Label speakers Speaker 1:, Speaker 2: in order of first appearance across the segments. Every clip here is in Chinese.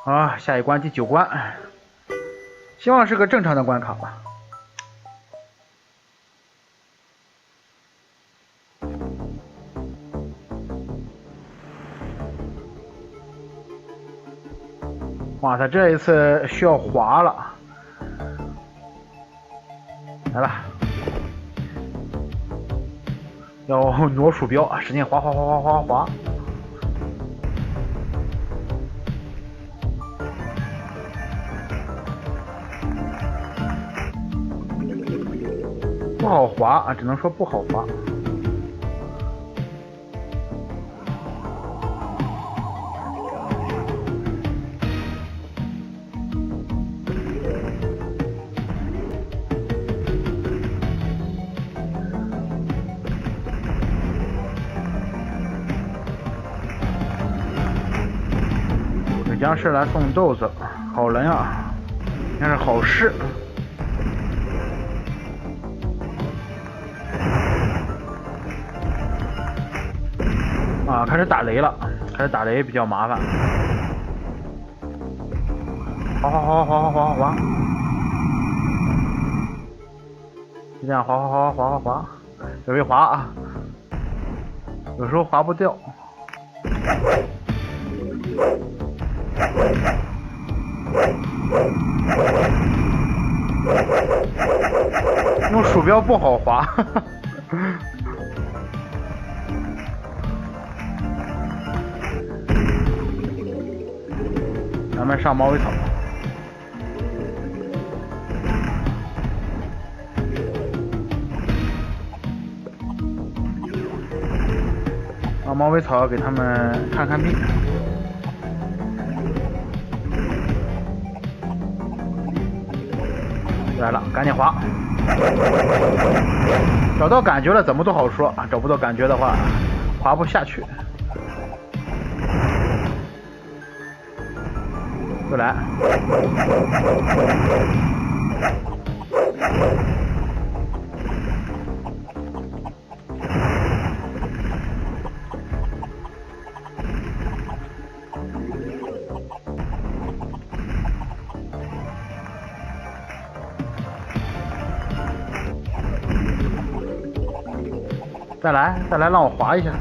Speaker 1: 好，下一关第9关，希望是个正常的关卡吧。哇，他这一次需要滑了，来吧，要挪鼠标，使劲滑滑滑滑滑滑。不好滑啊，只能说不好滑。给僵尸来送豆子，好人啊，那是好事。啊，开始打雷了，开始打雷比较麻烦。滑滑滑滑滑滑滑滑，就这样滑滑滑滑滑滑，准备滑啊！有时候滑不掉。用鼠标不好滑。咱们上猫尾草。让猫尾草给他们看看病。来了，赶紧滑。找到感觉了，怎么都好说啊；找不到感觉的话，滑不下去。又来。再来，再来，让我滑一下。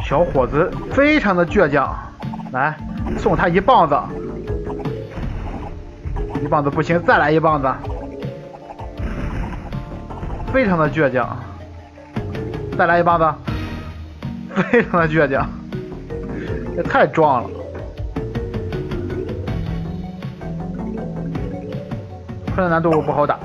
Speaker 1: 小伙子非常的倔强，来送他一棒子，一棒子不行，再来一棒子，非常的倔强，再来一棒子，非常的倔强，也太壮了。困难难度不好打。